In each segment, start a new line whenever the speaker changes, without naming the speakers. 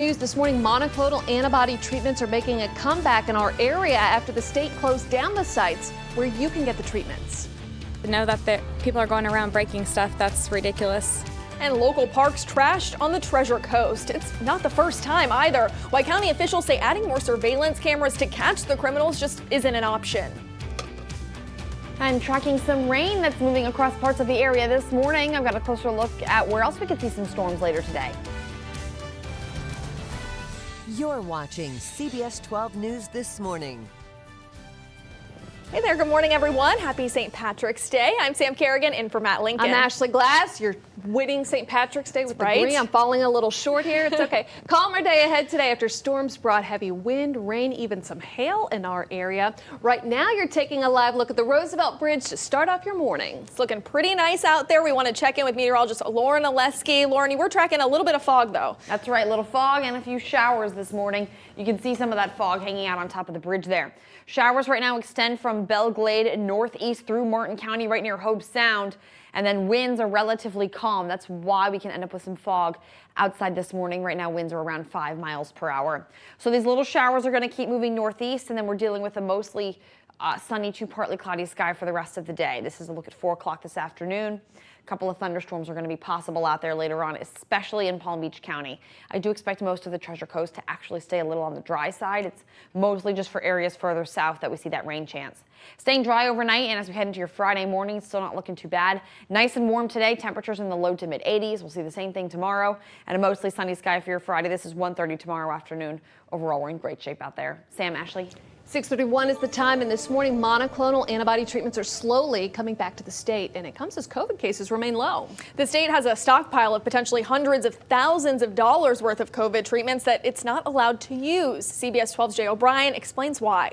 News this morning, monoclonal antibody treatments are making a comeback in our area after the state closed down the sites where you can get the treatments.
To know that people are going around breaking stuff, that's ridiculous.
And local parks trashed on the Treasure Coast. It's not the first time either. Why county officials say adding more surveillance cameras to catch the criminals just isn't an option.
And tracking some rain that's moving across parts of the area this morning. I've got a closer look at where else we could see some storms later today.
You're watching CBS 12 News This Morning.
Hey there, good morning everyone. Happy St. Patrick's Day. I'm Sam Kerrigan in for Matt Lincoln.
I'm Ashley Glass. You're winning St. Patrick's Day with the
right.
green. I'm falling a little short here. It's okay. Calmer day ahead today after storms brought heavy wind, rain, even some hail in our area. Right now you're taking a live look at the Roosevelt Bridge to start off your morning.
It's looking pretty nice out there. We want to check in with meteorologist Lauren Oleski. Lauren, you were tracking a little bit of fog though.
That's right, little fog and a few showers this morning. You can see some of that fog hanging out on top of the bridge there. Showers right now extend from Belle Glade northeast through Martin County right near Hobe Sound. And then winds are relatively calm. That's why we can end up with some fog outside this morning. Right now, winds are around 5 miles per hour. So these little showers are going to keep moving northeast, and then we're dealing with a mostly sunny to partly cloudy sky for the rest of the day. This is a look at 4 o'clock this afternoon. A couple of thunderstorms are going to be possible out there later on, especially in Palm Beach County. I do expect most of the Treasure Coast to actually stay a little on the dry side. It's mostly just for areas further south that we see that rain chance. Staying dry overnight, and as we head into your Friday morning, still not looking too bad. Nice and warm today, temperatures in the low to mid 80s. We'll see the same thing tomorrow, and a mostly sunny sky for your Friday. This is 1:30 tomorrow afternoon. Overall, we're in great shape out there. Sam, Ashley.
6:31 is the time, and this morning monoclonal antibody treatments are slowly coming back to the state, and it comes as COVID cases remain low.
The state has a stockpile of potentially hundreds of thousands of dollars worth of COVID treatments that it's not allowed to use. CBS 12's Jay O'Brien explains why.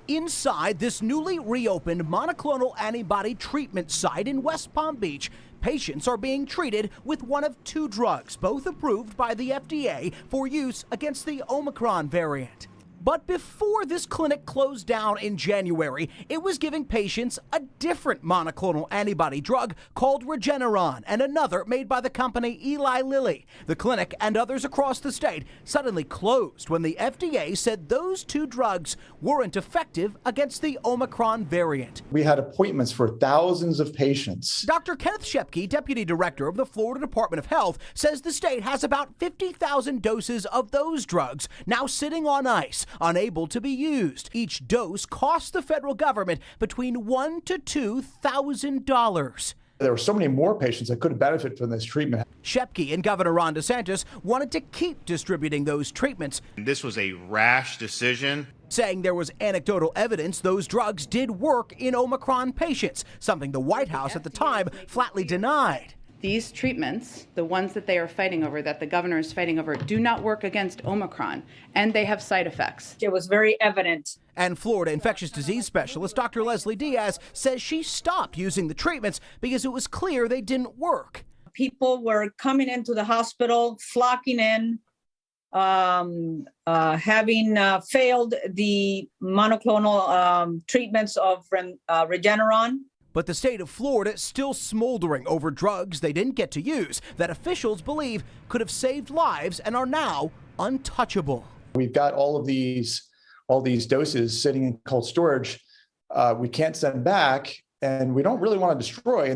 Inside this newly reopened monoclonal antibody treatment site in West Palm Beach, patients are being treated with one of 2 drugs, both approved by the FDA for use against the Omicron variant. But before this clinic closed down in January, it was giving patients a different monoclonal antibody drug called Regeneron and another made by the company Eli Lilly. The clinic and others across the state suddenly closed when the FDA said those 2 drugs weren't effective against the Omicron variant.
We had appointments for thousands of patients.
Dr. Kenneth Shepke, deputy director of the Florida Department of Health, says the state has about 50,000 doses of those drugs now sitting on ice, unable to be used. Each dose costs the federal government between $1,000 to $2,000.
There were so many more patients that could have benefited from this treatment.
Shepke and Governor Ron DeSantis wanted to keep distributing those treatments.
This was a rash decision,
saying there was anecdotal evidence those drugs did work in Omicron patients, something the White House at the time flatly denied.
These treatments, the ones that they are fighting over, that the governor is fighting over, do not work against Omicron, and they have side effects.
It was very evident.
And Florida infectious disease specialist Dr. Leslie Diaz says she stopped using the treatments because it was clear they didn't work.
People were coming into the hospital, flocking in, having failed the monoclonal treatments of Regeneron.
But the state of Florida is still smoldering over drugs they didn't get to use that officials believe could have saved lives and are now untouchable.
We've got all these doses sitting in cold storage. We can't send back, and we don't really want to destroy.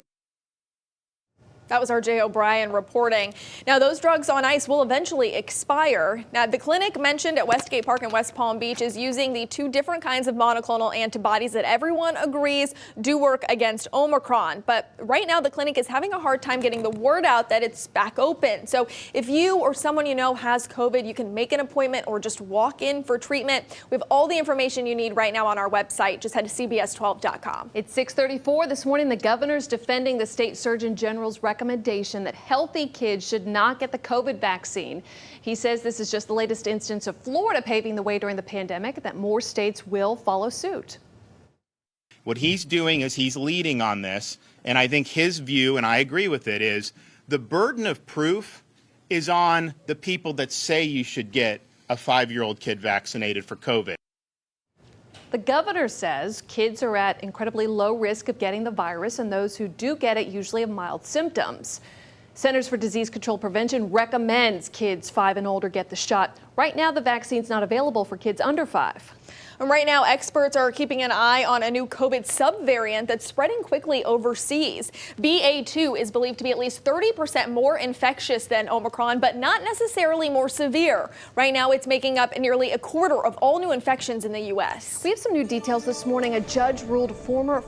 That was our Jay O'Brien reporting. Now, those drugs on ice will eventually expire. Now, the clinic mentioned at Westgate Park in West Palm Beach is using the 2 different kinds of monoclonal antibodies that everyone agrees do work against Omicron. But right now, the clinic is having a hard time getting the word out that it's back open. So if you or someone you know has COVID, you can make an appointment or just walk in for treatment. We have all the information you need right now on our website. Just head to cbs12.com.
It's 6:34 this morning. The governor's defending the state surgeon general's recommendation that healthy kids should not get the COVID vaccine. He says this is just the latest instance of Florida paving the way during the pandemic, that more states will follow suit.
what he's doing is he's leading on this, and I think his view, and I agree with it, is the burden of proof is on the people that say you should get a 5-year-old kid vaccinated for COVID.
The governor says kids are at incredibly low risk of getting the virus, and those who do get it usually have mild symptoms. Centers for Disease Control Prevention recommends kids 5 and older get the shot. Right now, the vaccine's not available for kids under 5.
And right now, experts are keeping an eye on a new COVID subvariant that's spreading quickly overseas. BA2 is believed to be at least 30% more infectious than Omicron, but not necessarily more severe. Right now, it's making up nearly a quarter of all new infections in the U.S.
We have some new details this morning. A judge ruled former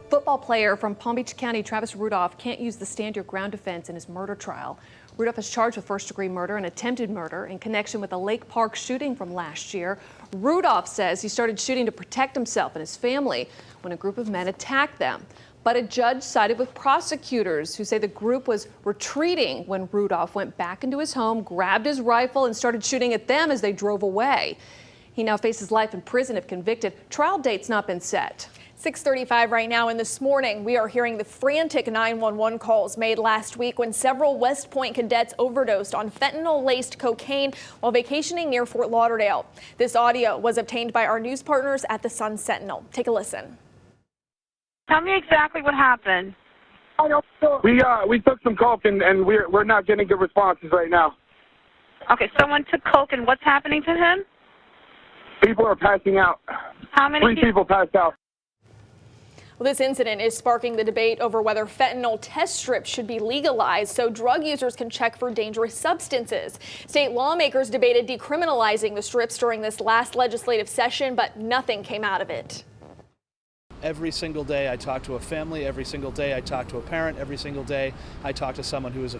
football player from Palm Beach County, Travis Rudolph, can't use the stand your ground defense in his murder trial. Rudolph is charged with first-degree murder and attempted murder in connection with a Lake Park shooting from last year. Rudolph says he started shooting to protect himself and his family when a group of men attacked them. But a judge sided with prosecutors who say the group was retreating when Rudolph went back into his home, grabbed his rifle, and started shooting at them as they drove away. He now faces life in prison if convicted. Trial date's not been set.
6:35 right now, and this morning we are hearing the frantic 911 calls made last week when several West Point cadets overdosed on fentanyl-laced cocaine while vacationing near Fort Lauderdale. This audio was obtained by our news partners at the Sun Sentinel. Take a listen.
Tell me exactly what happened.
We took some coke and we're not getting good responses right now.
Okay, someone took coke, and what's happening to him?
People are passing out.
How many
3 people passed out.
Well, this incident is sparking the debate over whether fentanyl test strips should be legalized so drug users can check for dangerous substances. State lawmakers debated decriminalizing the strips during this last legislative session, but nothing came out of it.
Every single day I talk to a family, every single day I talk to a parent, every single day I talk to someone who is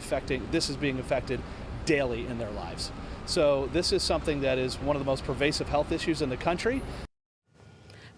being affected daily in their lives. So this is something that is one of the most pervasive health issues in the country.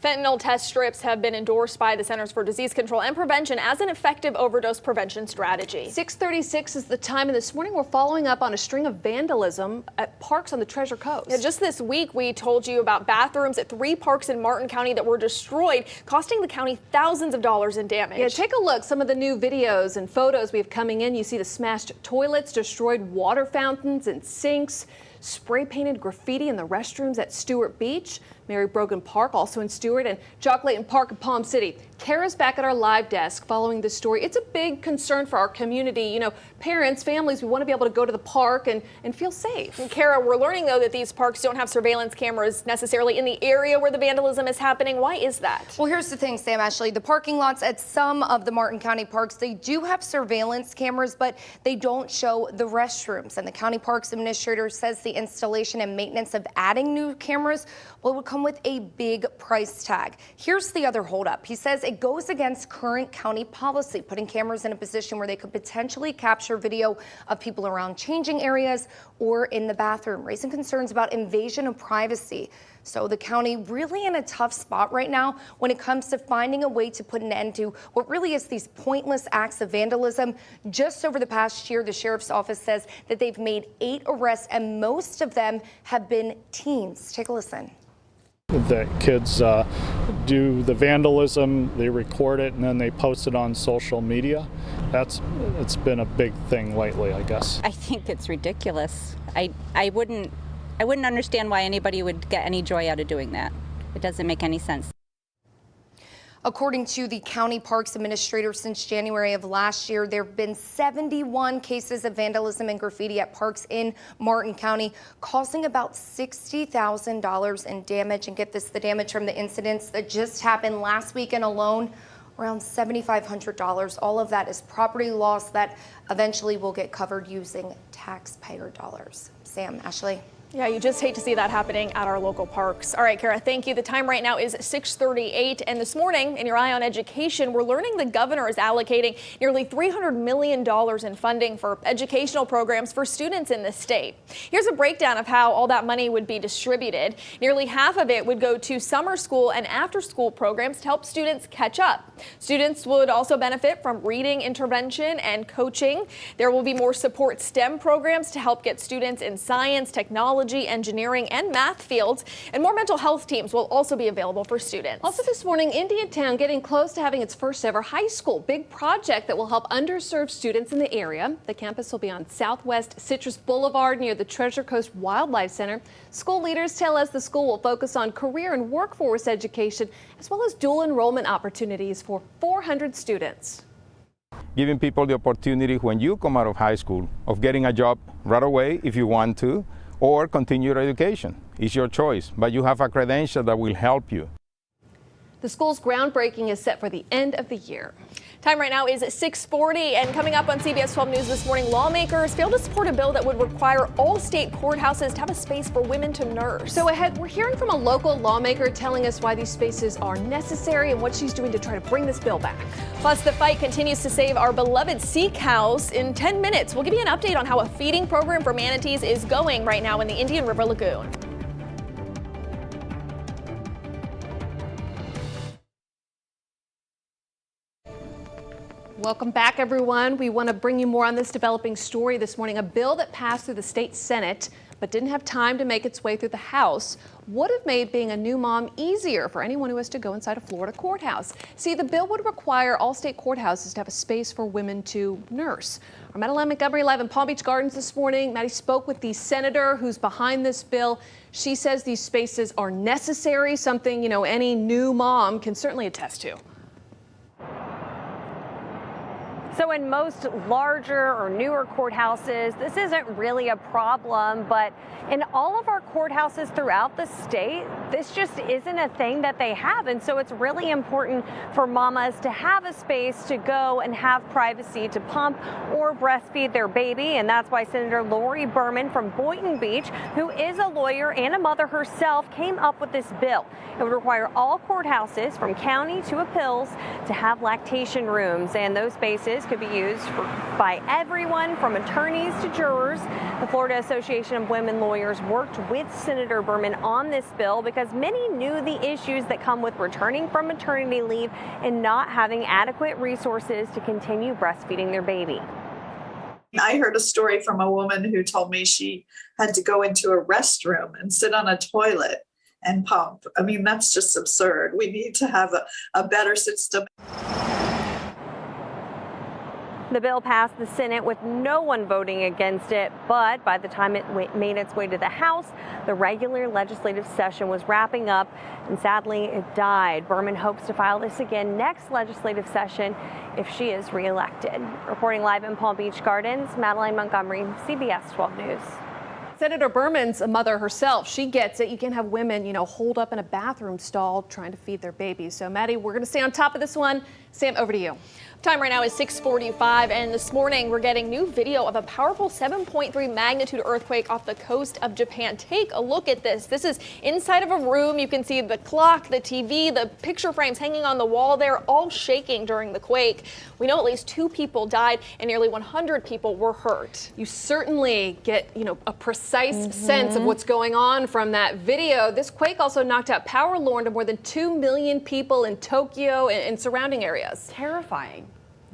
Fentanyl test strips have been endorsed by the Centers for Disease Control and Prevention as an effective overdose prevention strategy.
6:36 is the time, and this morning we're following up on a string of vandalism at parks on the Treasure Coast.
Yeah, just this week, we told you about bathrooms at 3 parks in Martin County that were destroyed, costing the county thousands of dollars in damage.
Yeah, take a look. Some of the new videos and photos we have coming in. You see the smashed toilets, destroyed water fountains and sinks, spray-painted graffiti in the restrooms at Stewart Beach, Mary Brogan Park, also in Stewart, and Jock Layton Park in Palm City. Kara's back at our live desk following this story. It's a big concern for our community. You know, parents, families, we want to be able to go to the park and feel safe.
And Kara, we're learning, though, that these parks don't have surveillance cameras necessarily in the area where the vandalism is happening. Why is that?
Well, here's the thing, Sam, Ashley. The parking lots at some of the Martin County parks, they do have surveillance cameras, but they don't show the restrooms. And the county parks administrator says the installation and maintenance of adding new cameras, well, it would come with a big price tag. Here's the other holdup. He says it goes against current county policy, putting cameras in a position where they could potentially capture video of people around changing areas or in the bathroom, raising concerns about invasion of privacy. So the county really in a tough spot right now when it comes to finding a way to put an end to what really is these pointless acts of vandalism. Just over the past year, the sheriff's office says that they've made 8 arrests, and most of them have been teens. Take a listen.
The kids do the vandalism, they record it, and then they post it on social media. It's been a big thing lately, I guess.
I think it's ridiculous. I wouldn't understand why anybody would get any joy out of doing that. It doesn't make any sense.
According to the county parks administrator, since January of last year, there have been 71 cases of vandalism and graffiti at parks in Martin County, causing about $60,000 in damage. And get this, the damage from the incidents that just happened last weekend alone, around $7,500. All of that is property loss that eventually will get covered using taxpayer dollars. Sam, Ashley.
Yeah, you just hate to see that happening at our local parks. All right, Kara, thank you. The time right now is 6:38, and this morning, in your Eye on Education, we're learning the governor is allocating nearly $300 million in funding for educational programs for students in the state. Here's a breakdown of how all that money would be distributed. Nearly half of it would go to summer school and after-school programs to help students catch up. Students would also benefit from reading intervention and coaching. There will be more support STEM programs to help get students in science, technology, engineering, and math fields, and more mental health teams will also be available for students.
Also this morning, Indiantown getting close to having its first ever high school. Big project that will help underserved students in the area. The campus will be on Southwest Citrus Boulevard near the Treasure Coast Wildlife Center. School leaders tell us the school will focus on career and workforce education, as well as dual enrollment opportunities for 400 students.
giving people the opportunity when you come out of high school of getting a job right away if you want to, or continue your education. It's your choice, but you have a credential that will help you.
The school's groundbreaking is set for the end of the year.
Time right now is 6:40, and coming up on CBS 12 News this morning, lawmakers failed to support a bill that would require all state courthouses to have a space for women to nurse.
So ahead, we're hearing from a local lawmaker telling us why these spaces are necessary and what she's doing to try to bring this bill back.
Plus, the fight continues to save our beloved sea cows. In 10 minutes, we'll give you an update on how a feeding program for manatees is going right now in the Indian River Lagoon.
Welcome back, everyone. We want to bring you more on this developing story this morning. A bill that passed through the state Senate but didn't have time to make its way through the House would have made being a new mom easier for anyone who has to go inside a Florida courthouse. See, the bill would require all state courthouses to have a space for women to nurse. Our Madeline Montgomery live in Palm Beach Gardens this morning. Maddie spoke with the senator who's behind this bill. She says these spaces are necessary, something, any new mom can certainly attest to.
So in most larger or newer courthouses, this isn't really a problem, but in all of our courthouses throughout the state, this just isn't a thing that they have. And so it's really important for mamas to have a space to go and have privacy to pump or breastfeed their baby. And that's why Senator Lori Berman from Boynton Beach, who is a lawyer and a mother herself, came up with this bill. It would require all courthouses from county to appeals to have lactation rooms, and those spaces could be used by everyone from attorneys to jurors. The Florida Association of Women Lawyers worked with Senator Berman on this bill because many knew the issues that come with returning from maternity leave and not having adequate resources to continue breastfeeding their baby.
I heard a story from a woman who told me she had to go into a restroom and sit on a toilet and pump. I mean, that's just absurd. We need to have a better system.
The bill passed the Senate with no one voting against it, but by the time it made its way to the House, the regular legislative session was wrapping up, and sadly, it died. Berman hopes to file this again next legislative session if she is reelected. Reporting live in Palm Beach Gardens, Madeline Montgomery, CBS 12 News.
Senator Berman's a mother herself. She gets it. You can't have women, holed up in a bathroom stall trying to feed their babies. So, Maddie, we're going to stay on top of this one. Sam, over to you.
Time right now is 6:45, and this morning we're getting new video of a powerful 7.3 magnitude earthquake off the coast of Japan. Take a look at this. This is inside of a room. You can see the clock, the TV, the picture frames hanging on the wall there, all shaking during the quake. We know at least 2 people died and nearly 100 people were hurt.
You certainly get, a precise sense of what's going on from that video. This quake also knocked out power, Lauren, to more than 2 million people in Tokyo and surrounding areas.
Terrifying.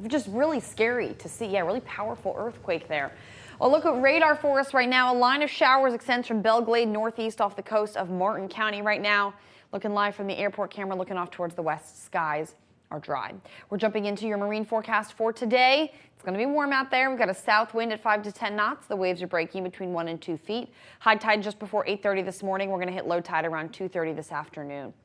Just really scary to see. Yeah, really powerful earthquake there. Well, look at radar for us right now. A line of showers extends from Belglade northeast off the coast of Martin County right now. Looking live from the airport camera, looking off towards the west. Skies are dry. We're jumping into your marine forecast for today. It's going to be warm out there. We've got a south wind at 5 to 10 knots. The waves are breaking between 1 and 2 feet. High tide just before 8:30 this morning. We're going to hit low tide around 2:30 this afternoon.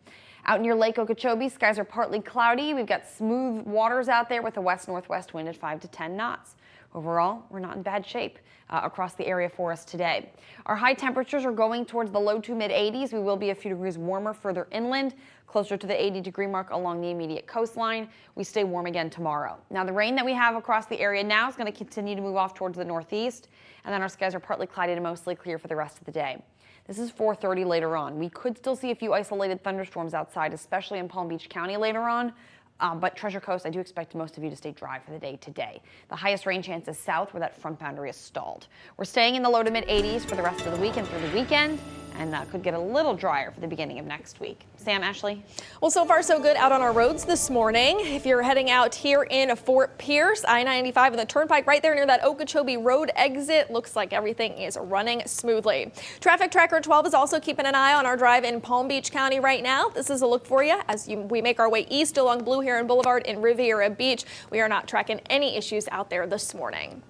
Out near Lake Okeechobee, skies are partly cloudy. We've got smooth waters out there with a west-northwest wind at 5 to 10 knots. Overall, we're not in bad shape across the area for us today. Our high temperatures are going towards the low to mid-80s. We will be a few degrees warmer further inland, closer to the 80-degree mark along the immediate coastline. We stay warm again tomorrow. Now, the rain that we have across the area now is going to continue to move off towards the northeast, and then our skies are partly cloudy to mostly clear for the rest of the day. This is 4:30 later on. We could still see a few isolated thunderstorms outside, especially in Palm Beach County later on. But Treasure Coast, I do expect most of you to stay dry for the day today. The highest rain chance is south, where that front boundary is stalled. We're staying in the low to mid 80s for the rest of the week and through the weekend, and could get a little drier for the beginning of next week. Sam, Ashley?
Well, so far so good out on our roads this morning. If you're heading out here in Fort Pierce, I-95 and the Turnpike right there near that Okeechobee Road exit, looks like everything is running smoothly. Traffic Tracker 12 is also keeping an eye on our drive in Palm Beach County right now. This is a look for you as we make our way east along Blue Heron Boulevard in Riviera Beach. We are not tracking any issues out there this morning.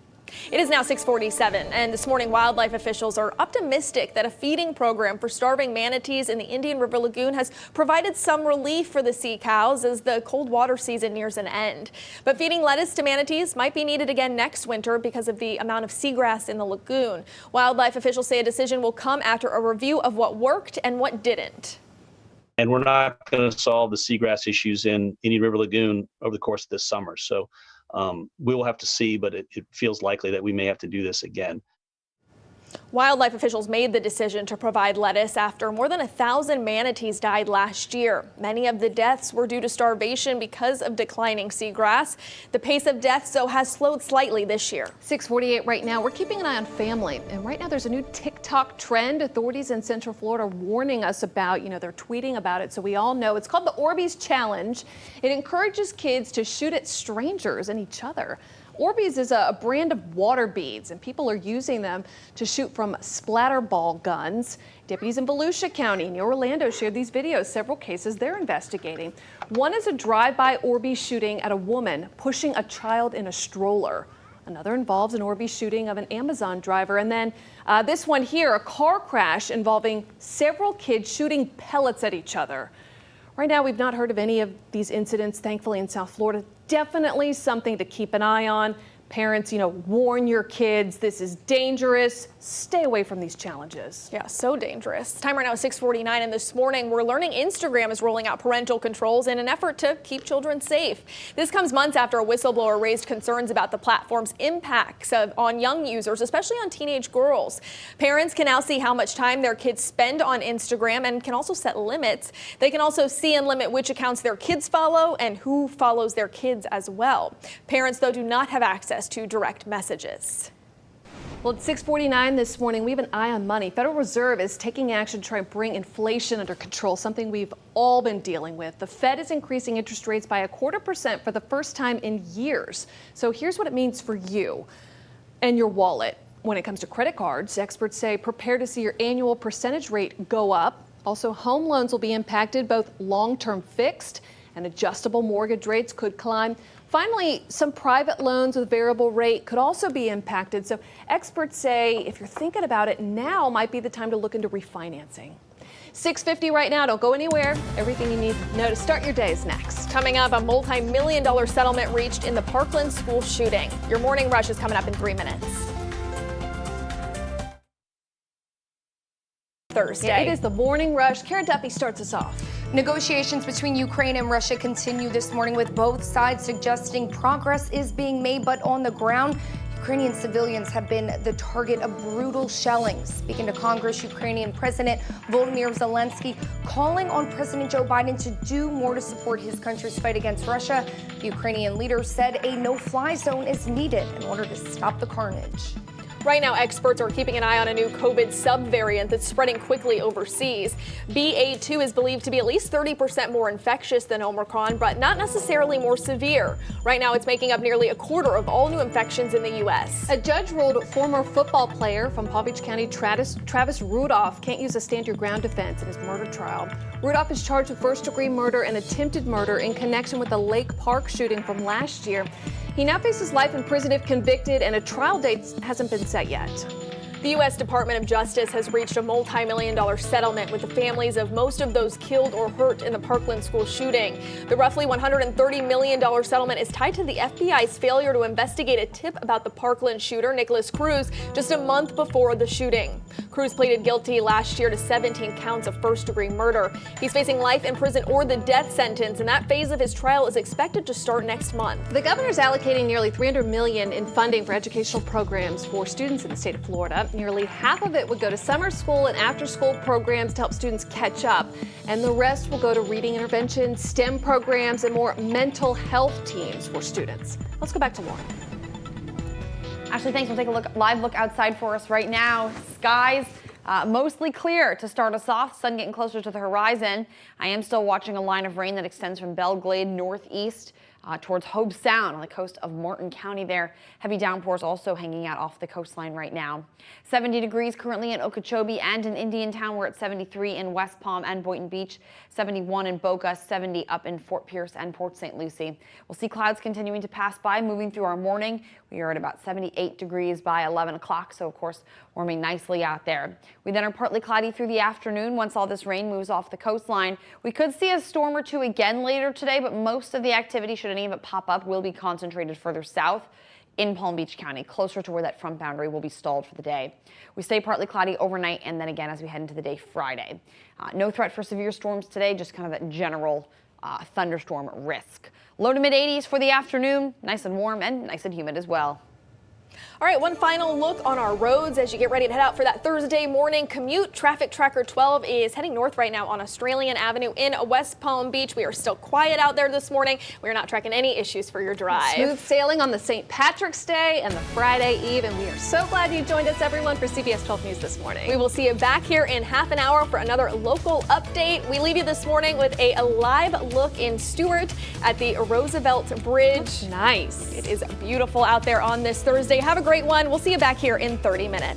It is now 6:47, and this morning wildlife officials are optimistic that a feeding program for starving manatees in the Indian River Lagoon has provided some relief for the sea cows as the cold water season nears an end. But feeding lettuce to manatees might be needed again next winter because of the amount of seagrass in the lagoon. Wildlife officials say a decision will come after a review of what worked and what didn't.
And we're not going to solve the seagrass issues in Indian River Lagoon over the course of this summer. So we will have to see, but it feels likely that we may have to do this again.
Wildlife officials made the decision to provide lettuce after more than 1,000 manatees died last year. Many of the deaths were due to starvation because of declining seagrass. The pace of deaths, though, has slowed slightly this year.
6:48 right now. We're keeping an eye on family. And right now there's a new TikTok trend authorities in Central Florida are warning us about. They're tweeting about it, so we all know. It's called the Orbeez Challenge. It encourages kids to shoot at strangers and each other. Orbeez is a brand of water beads, and people are using them to shoot from splatter ball guns. Deputies in Volusia County near Orlando shared these videos, several cases they're investigating. One is a drive-by Orbeez shooting at a woman pushing a child in a stroller. Another involves an Orbeez shooting of an Amazon driver. And then this one here, a car crash involving several kids shooting pellets at each other. Right now, we've not heard of any of these incidents, thankfully, in South Florida. Definitely something to keep an eye on. Parents, warn your kids. This is dangerous. Stay away from these challenges.
Yeah, so dangerous. Time right now is 6:49, and this morning we're learning Instagram is rolling out parental controls in an effort to keep children safe. This comes months after a whistleblower raised concerns about the platform's impacts on young users, especially on teenage girls. Parents can now see how much time their kids spend on Instagram and can also set limits. They can also see and limit which accounts their kids follow and who follows their kids as well. Parents, though, do not have access to direct messages.
Well, at 6:49 this morning, we have an eye on money. Federal Reserve is taking action to try and bring inflation under control, something we've all been dealing with. The Fed is increasing interest rates by 0.25% for the first time in years. So here's what it means for you and your wallet. When it comes to credit cards, experts say prepare to see your annual percentage rate go up. Also, home loans will be impacted. Both long-term fixed and adjustable mortgage rates could climb. Finally, some private loans with variable rate could also be impacted. So experts say if you're thinking about it, now might be the time to look into refinancing. 6:50 right now. Don't go anywhere. Everything you need to know to start your day is next.
Coming up, a multi-million-dollar settlement reached in the Parkland school shooting. Your morning rush is coming up in 3 minutes. Thursday.
Yeah, it is the morning rush. Kara Duffy starts us off.
Negotiations between Ukraine and Russia continue this morning, with both sides suggesting progress is being made, but on the ground, Ukrainian civilians have been the target of brutal shelling. Speaking to Congress, Ukrainian President Volodymyr Zelensky calling on President Joe Biden to do more to support his country's fight against Russia. The Ukrainian leader said a no-fly zone is needed in order to stop the carnage.
Right now, experts are keeping an eye on a new COVID subvariant that's spreading quickly overseas. BA2 is believed to be at least 30% more infectious than Omicron, but not necessarily more severe. Right now, it's making up nearly a quarter of all new infections in the U.S.
A judge ruled former football player from Palm Beach County, Travis Rudolph, can't use a stand-your-ground defense in his murder trial. Rudolph is charged with first-degree murder and attempted murder in connection with the Lake Park shooting from last year. He now faces life in prison if convicted, and a trial date hasn't been set yet.
The U.S. Department of Justice has reached a multi-million-dollar settlement with the families of most of those killed or hurt in the Parkland school shooting. The roughly $130 million settlement is tied to the FBI's failure to investigate a tip about the Parkland shooter, Nicholas Cruz, just a month before the shooting. Cruz pleaded guilty last year to 17 counts of first-degree murder. He's facing life in prison or the death sentence, and that phase of his trial is expected to start next month.
The governor's allocating nearly $300 million in funding for educational programs for students in the state of Florida. Nearly half of it would go to summer school and after-school programs to help students catch up, and the rest will go to reading intervention, STEM programs, and more mental health teams for students. Let's go back to Lauren.
Ashley, thanks. We'll take a live look outside for us right now. Skies mostly clear to start us off. Sun getting closer to the horizon. I am still watching a line of rain that extends from Belle Glade northeast towards Hobe Sound on the coast of Martin County there. Heavy downpours also hanging out off the coastline right now. 70 degrees currently in Okeechobee and in Indiantown. We're at 73 in West Palm and Boynton Beach, 71 in Boca, 70 up in Fort Pierce and Port St. Lucie. We'll see clouds continuing to pass by, moving through our morning. We are at about 78 degrees by 11 o'clock, so of course warming nicely out there. We then are partly cloudy through the afternoon. Once all this rain moves off the coastline, we could see a storm or two again later today, but most of the activity, should any of it pop up, will be concentrated further south in Palm Beach County, closer to where that front boundary will be stalled for the day. We stay partly cloudy overnight and then again as we head into the day Friday. No threat for severe storms today, just kind of that general thunderstorm risk. Low to mid 80s for the afternoon, nice and warm and nice and humid as well.
All right, one final look on our roads as you get ready to head out for that Thursday morning commute. Traffic Tracker 12 is heading north right now on Australian Avenue in West Palm Beach. We are still quiet out there this morning. We are not tracking any issues for your drive.
Smooth sailing on the St. Patrick's Day and the Friday Eve, and we are so glad you joined us, everyone, for CBS 12 News this morning.
We will see you back here in half an hour for another local update. We leave you this morning with a live look in Stuart at the Roosevelt Bridge.
That's nice.
It is beautiful out there on this Thursday. Have a great one. We'll see you back here in 30 minutes.